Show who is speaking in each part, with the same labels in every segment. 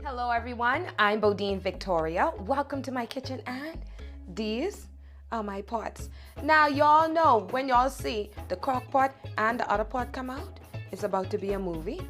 Speaker 1: Hello everyone, I'm Bodine Victoria. Welcome to my kitchen and these are my pots. Now y'all know when y'all see the crock pot and the other pot come out, it's about to be a movie.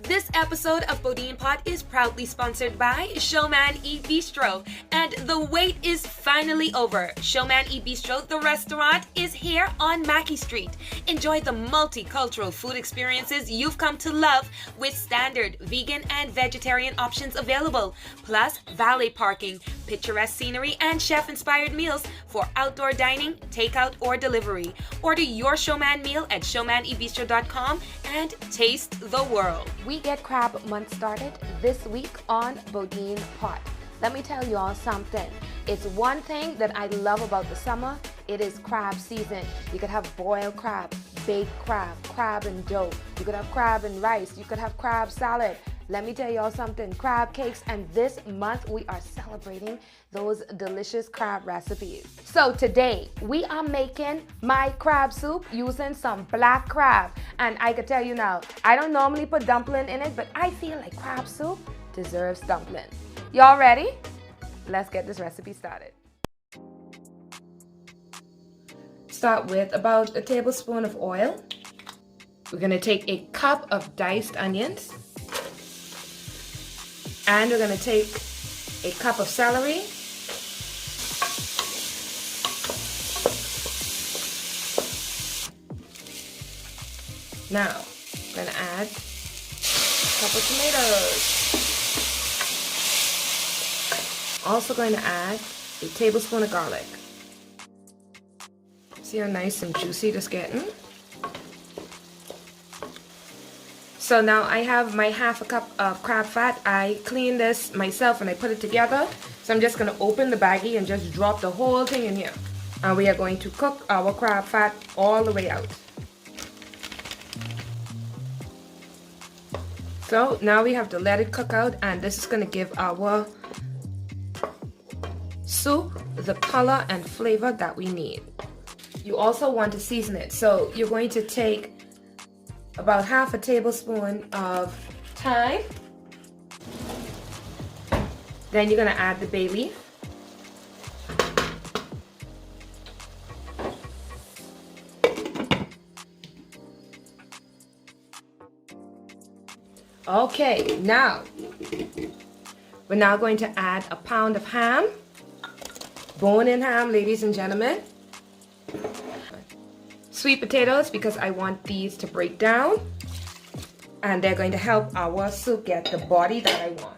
Speaker 1: This episode of BodinePot is proudly sponsored by Showman E Bistro, and the wait is finally over. Showman E Bistro, the restaurant, is here on Mackey Street. Enjoy the multicultural food experiences you've come to love with standard vegan and vegetarian options available, plus valet parking, picturesque scenery, and chef-inspired meals for outdoor dining, takeout, or delivery. Order your Showman meal at showmanebistro.com and taste the world. We get crab month started this week on BodinePot. Let me tell you all something. It's one thing that I love about the summer. It is crab season. You could have boiled crab, baked crab, crab and dough. You could have crab and rice. You could have crab salad. Let me tell y'all something, crab cakes, and this month we are celebrating those delicious crab recipes. So today we are making my crab soup using some black crab. And I can tell you now, I don't normally put dumpling in it, but I feel like crab soup deserves dumpling. Y'all ready? Let's get this recipe started. Start with about a tablespoon of oil. We're gonna take a cup of diced onions. And we're going to take a cup of celery. Now, I'm going to add a couple of tomatoes. Also going to add a tablespoon of garlic. See how nice and juicy this is getting? So now I have my half a cup of crab fat. I cleaned this myself and I put it together. So I'm just going to open the baggie and just drop the whole thing in here. And we are going to cook our crab fat all the way out. So now we have to let it cook out, and this is going to give our soup the color and flavor that we need. You also want to season it. So you're going to take about half a tablespoon of thyme. Then you're going to add the bay leaf. Okay, now we're now going to add a pound of ham. Bone-in ham, ladies and gentlemen. Sweet potatoes, because I want these to break down, and they're going to help our soup get the body that I want.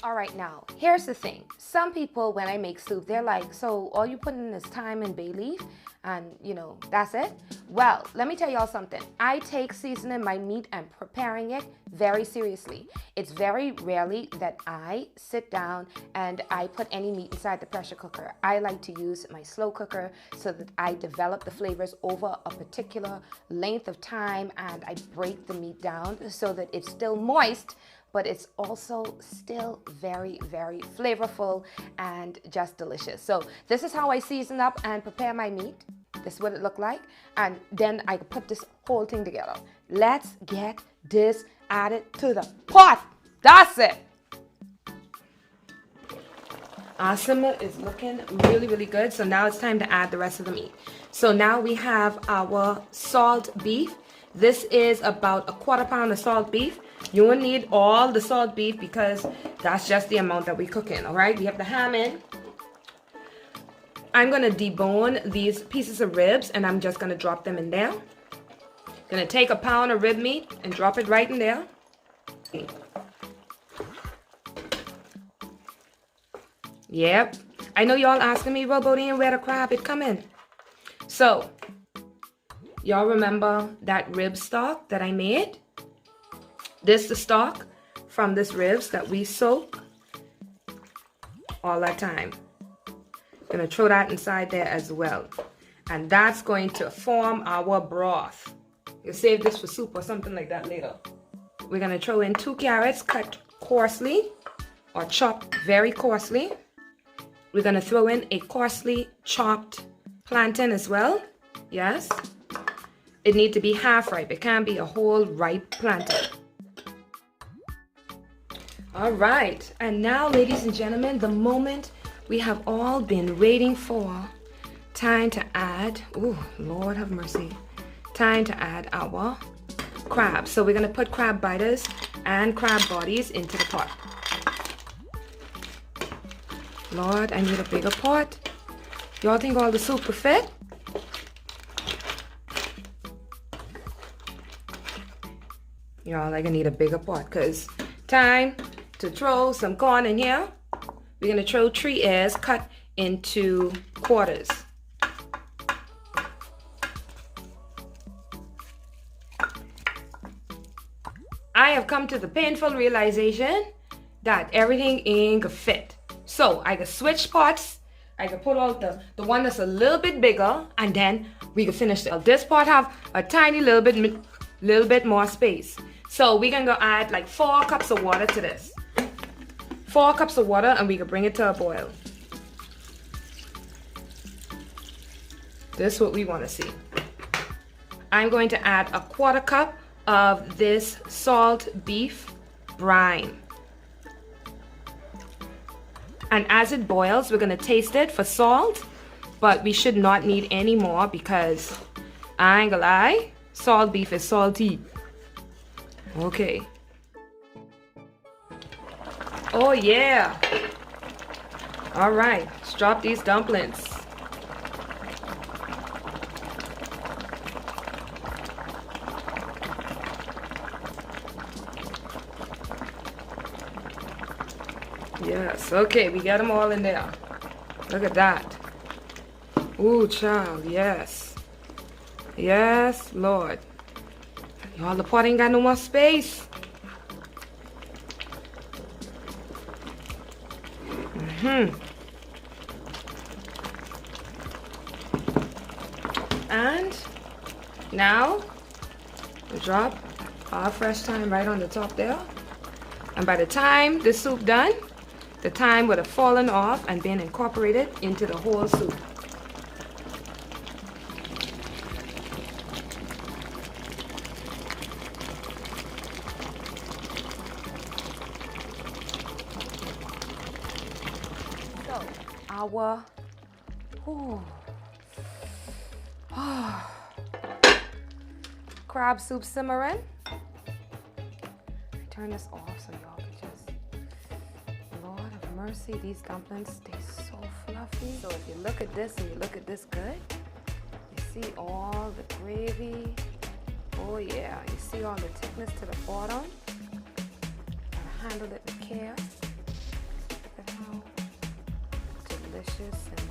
Speaker 1: All right, now here's the thing. Some people, when I make soup, they're like, so all you put in is thyme and bay leaf and that's it? Well, let me tell y'all something. I take seasoning my meat and preparing it very seriously. It's very rarely that I sit down and I put any meat inside the pressure cooker. I like to use my slow cooker so that I develop the flavors over a particular length of time, and I break the meat down so that it's still moist, but it's also still very, very flavorful and just delicious. So this is how I season up and prepare my meat. This is what it looked like. And then I put this whole thing together. Let's get this added to the pot. That's it. Our simmer is looking really, really good. So now it's time to add the rest of the meat. So now we have our salt beef. This is about a 1/4 pound of salt beef. You won't need all the salt beef because that's just the amount that we cook in, all right? We have the ham in. I'm gonna debone these pieces of ribs and I'm just gonna drop them in there. Gonna take a pound of rib meat and drop it right in there. Yep. I know y'all asking me, well, Bodine, where the crab it come in? So, y'all remember that rib stock that I made? This is the stock from this ribs that we soak all that time. Gonna throw that inside there as well. And that's going to form our broth. You'll save this for soup or something like that later. We're gonna throw in 2 carrots cut coarsely or chopped very coarsely. We're gonna throw in a coarsely chopped plantain as well. Yes. It needs to be half ripe. It can't be a whole ripe plantain. All right. And now, ladies and gentlemen, the moment we have all been waiting for. Time to add, oh, Lord have mercy. Time to add our crab. So we're going to put crab biters and crab bodies into the pot. Lord, I need a bigger pot. Y'all think all the soup will fit? Y'all, I need a bigger pot because time to throw some corn in here. We're going to throw 3 ears cut into quarters. I have come to the painful realization that everything ain't gonna fit. So I can switch pots. I can pull out the one that's a little bit bigger, and then we can finish it. This pot have a tiny little bit more space. So we're gonna go add like 4 cups of water to this. 4 cups of water, and we can bring it to a boil. This is what we want to see. I'm going to add a 1/4 cup of this salt beef brine. And as it boils, we're going to taste it for salt, but we should not need any more because I ain't gonna lie, salt beef is salty. Okay. Oh yeah. All right, let's drop these dumplings. Yes, okay, we got them all in there. Look at that. Ooh, child, yes. Yes, Lord. Y'all, the pot ain't got no more space. And now, we drop our fresh thyme right on the top there. And by the time the soup done, the thyme would have fallen off and been incorporated into the whole soup. So, our crab soup simmering. Turn this off so y'all can just, Lord have mercy, these dumplings stay so fluffy. So if you look at this and you look at this good, you see all the gravy. Oh yeah, you see all the thickness to the bottom. Gotta handle it with care. Look at how delicious and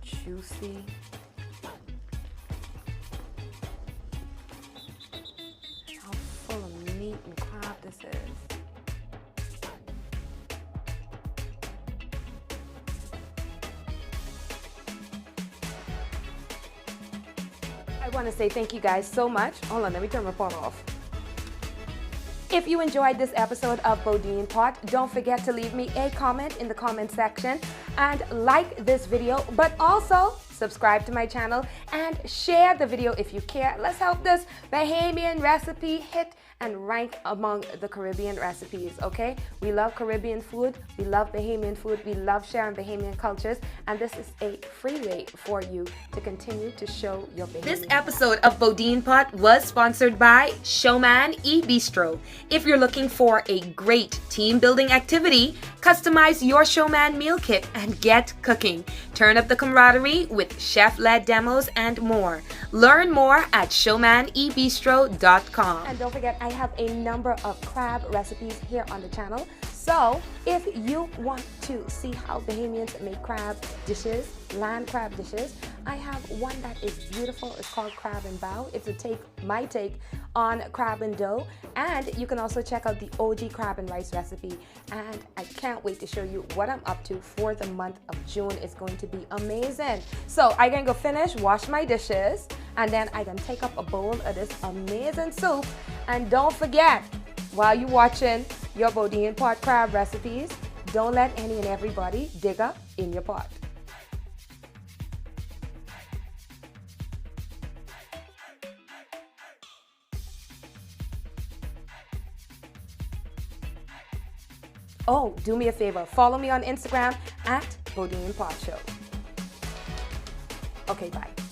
Speaker 1: juicy. And crab this is. I want to say thank you guys so much. Hold on, let me turn my pot off. If you enjoyed this episode of BodinePot, don't forget to leave me a comment in the comment section and like this video, but also subscribe to my channel and share the video if you care. Let's help this Bahamian recipe hit and rank among the Caribbean recipes, okay? We love Caribbean food, we love Bahamian food, we love sharing Bahamian cultures, and this is a free way for you to continue to show your Bahamian. This episode of BodinePot was sponsored by Showman eBistro. If you're looking for a great team building activity, customize your Showman meal kit and get cooking. Turn up the camaraderie with chef-led demos and more. Learn more at showmanebistro.com. And don't forget, I have a number of crab recipes here on the channel. So if you want to see how Bahamians make crab dishes, land crab dishes, I have one that is beautiful. It's called Crab and Bow. It's my take on crab and dough. And you can also check out the OG crab and rice recipe. And I can't wait to show you what I'm up to for the month of June. It's going to be amazing. So I can go finish, wash my dishes, and then I can take up a bowl of this amazing soup. And don't forget, while you're watching your BodinePot crab recipes, don't let any and everybody dig up in your pot.
Speaker 2: Oh, do me a favor. Follow me on Instagram at BodinePot Show. Okay, bye.